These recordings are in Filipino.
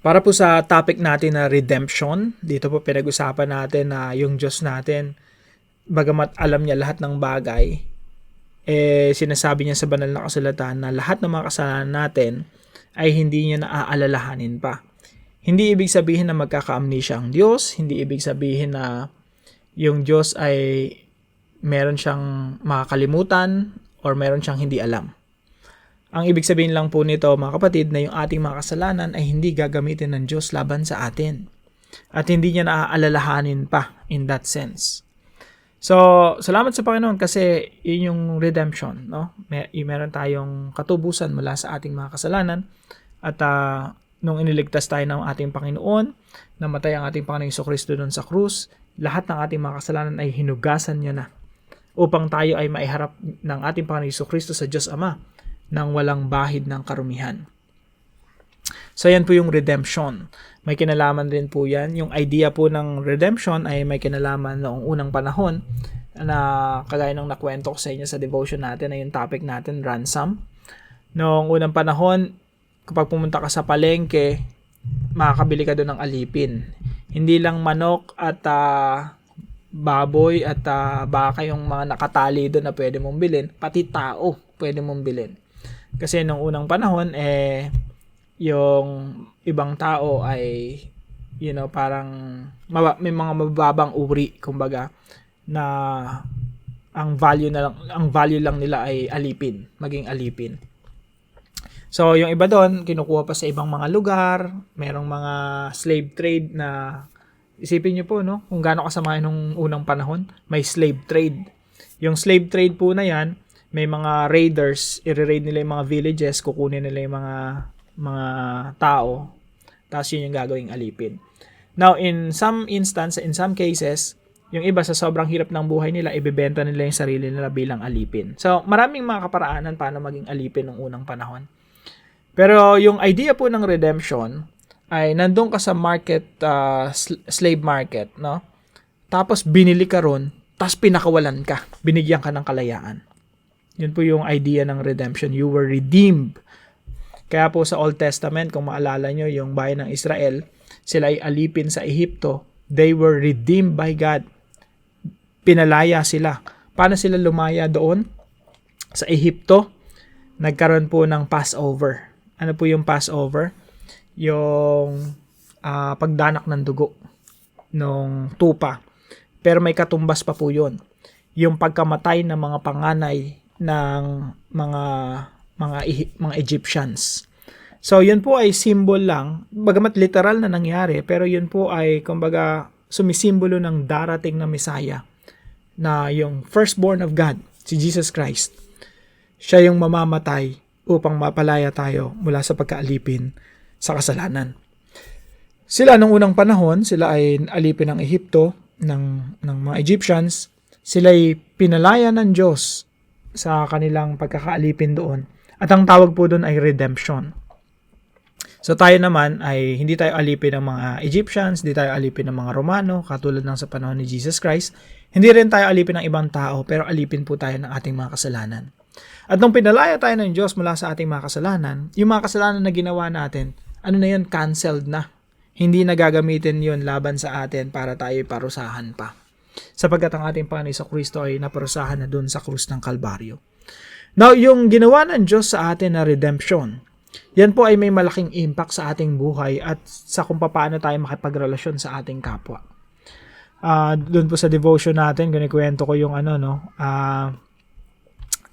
Para po sa topic natin na redemption, dito po pinag-usapan natin na yung Diyos natin, bagamat alam niya lahat ng bagay, sinasabi niya sa banal na kasulatan na lahat ng mga kasalanan natin ay hindi niya naaalalahanin pa. Hindi ibig sabihin na magkaka-amnesia ang Diyos, hindi ibig sabihin na yung Diyos ay meron siyang makakalimutan or meron siyang hindi alam. Ang ibig sabihin lang po nito, mga kapatid, na yung ating mga kasalanan ay hindi gagamitin ng Diyos laban sa atin. At hindi niya naaalalahanin pa in that sense. So, salamat sa Panginoon kasi yun yung redemption, no? Meron tayong katubusan mula sa ating mga kasalanan at nung iniligtas tayo ng ating Panginoon, namatay ang ating Panginoong Jesucristo doon sa krus, lahat ng ating mga kasalanan ay hinugasan niya na upang tayo ay maiharap ng ating Panginoong Jesucristo sa Diyos Ama nang walang bahid ng karumihan. So, yan po yung redemption. May kinalaman din po yan. Yung idea po ng redemption ay may kinalaman noong unang panahon na kagaya ng nakwento ko sa inyo sa devotion natin na yung topic natin, ransom. Noong unang panahon, kapag pumunta ka sa palengke, makakabili ka doon ng alipin. Hindi lang manok at baboy at baka yung mga nakatali doon na pwede mong bilhin, pati tao pwede mong bilhin. Kasi nung unang panahon, yung ibang tao ay, parang may mga mababang uri, kumbaga, na ang value lang nila ay alipin, maging alipin. So, yung iba doon, kinukuha pa sa ibang mga lugar, merong mga slave trade na, isipin nyo po, no, kung gaano kasama nung unang panahon, may slave trade. Yung slave trade po na yan, may mga raiders, i-raid nila yung mga villages, kukunin nila yung mga tao, tapos yun yung gagawing alipin. Now, in some cases, yung iba sa sobrang hirap ng buhay nila, ibebenta nila yung sarili nila bilang alipin. So, maraming mga kaparaanan paano maging alipin ng unang panahon. Pero yung idea po ng redemption ay nandun ka sa market, slave market, no? Tapos binili ka ron, tapos pinakawalan ka, binigyan ka ng kalayaan. Yun po yung idea ng redemption. You were redeemed. Kaya po sa Old Testament, kung maalala nyo, yung bayan ng Israel, sila ay alipin sa Ehipto. They were redeemed by God. Pinalaya sila. Paano sila lumaya doon? Sa Ehipto, nagkaroon po ng Passover. Ano po yung Passover? Yung pagdanak ng dugo ng tupa. Pero may katumbas pa po yun. Yung pagkamatay ng mga panganay ng mga Egyptians. So, yun po ay symbol lang, bagamat literal na nangyari, pero yun po ay, kumbaga, sumisimbolo ng darating na Messiah, na yung firstborn of God, si Jesus Christ. Siya yung mamamatay upang mapalaya tayo mula sa pagkaalipin sa kasalanan. Sila nung unang panahon, sila ay alipin ng Ehipto, ng mga Egyptians. Sila ay pinalaya ng Diyos sa kanilang pagkakaalipin doon. At ang tawag po doon ay redemption. So tayo naman ay hindi tayo alipin ng mga Egyptians, hindi tayo alipin ng mga Romano, katulad ng sa panahon ni Jesus Christ. Hindi rin tayo alipin ng ibang tao, pero alipin po tayo ng ating mga kasalanan. At nung pinalaya tayo ng Diyos mula sa ating mga kasalanan, yung mga kasalanan na ginawa natin, ano na yun, canceled na. Hindi na gagamitin yun laban sa atin para tayo parusahan pa. Sapagkat ang ating Panginoon Jesucristo ay naparusahan na doon sa krus ng Kalbaryo. Now, yung ginawa ng Diyos sa atin na redemption, yan po ay may malaking impact sa ating buhay at sa kung paano tayo makipagrelasyon sa ating kapwa. Doon po sa devotion natin, kinikwento ko yung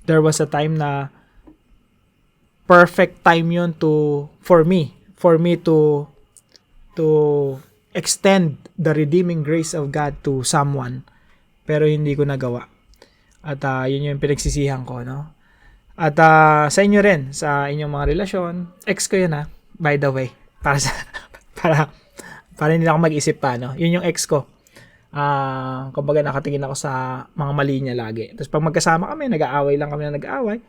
there was a time na perfect time yun for me to extend the redeeming grace of God to someone, pero hindi ko nagawa. At yun yung pinagsisihan ko, no? At sa inyo rin, sa inyong mga relasyon, ex ko yun by the way, para hindi na ako mag-isip pa, no? Yun yung ex ko. Kumbaga nakatingin ako sa mga mali niya lagi. Tapos pag magkasama kami, nag-aaway lang kami na nag-aaway.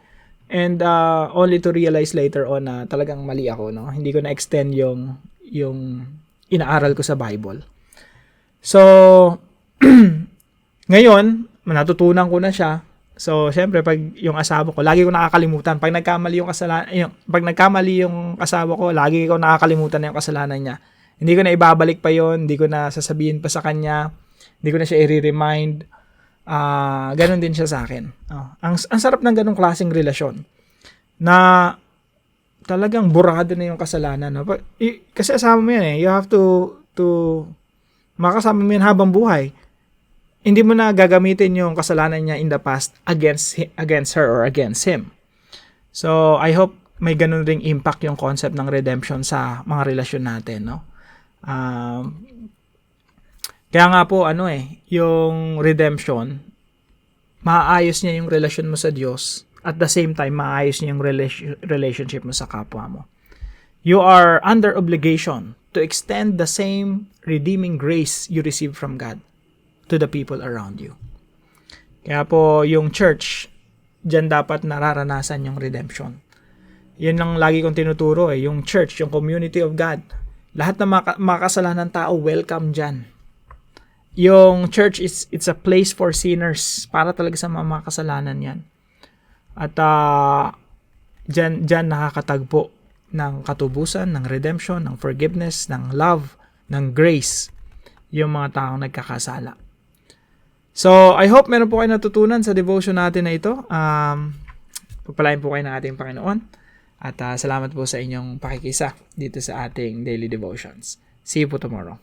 And only to realize later on na talagang mali ako, no? Hindi ko na-extend yung inaaral ko sa Bible. So, ngayon, natutunan ko na siya So, syempre, pag yung asawa ko, lagi ko nakakalimutan. Pag nagkamali yung asawa ko, lagi ko nakakalimutan na yung kasalanan niya. Hindi ko na ibabalik pa yon, hindi ko na sasabihin pa sa kanya, hindi ko na siya i-remind. Ganon din siya sa akin. Ang sarap ng ganong klaseng relasyon na talagang burado na yung kasalanan. No? Kasi asama mo yan you have to makasama mo yan habang buhay. Hindi mo na gagamitin yung kasalanan niya in the past against her or against him. So, I hope may ganun ring impact yung concept ng redemption sa mga relasyon natin, no? Kaya nga po, yung redemption, maayos niya yung relasyon mo sa Diyos, at the same time, maayos niya yung relationship mo sa kapwa mo. You are under obligation to extend the same redeeming grace you receive from God to the people around you. Kaya po, yung church, dyan dapat nararanasan yung redemption. Yun lang lagi kong tinuturo yung church, yung community of God. Lahat ng makasalanan tao, welcome dyan. Yung church, it's a place for sinners, para talaga sa mga makasalanan yan. At dyan nakakatagpo ng katubusan, ng redemption, ng forgiveness, ng love, ng grace, yung mga taong nagkakasala. So, I hope meron po kayo natutunan sa devotion natin na ito. Pagpalain po kayo ng ating Panginoon. At salamat po sa inyong pakikisa dito sa ating daily devotions. See you po tomorrow.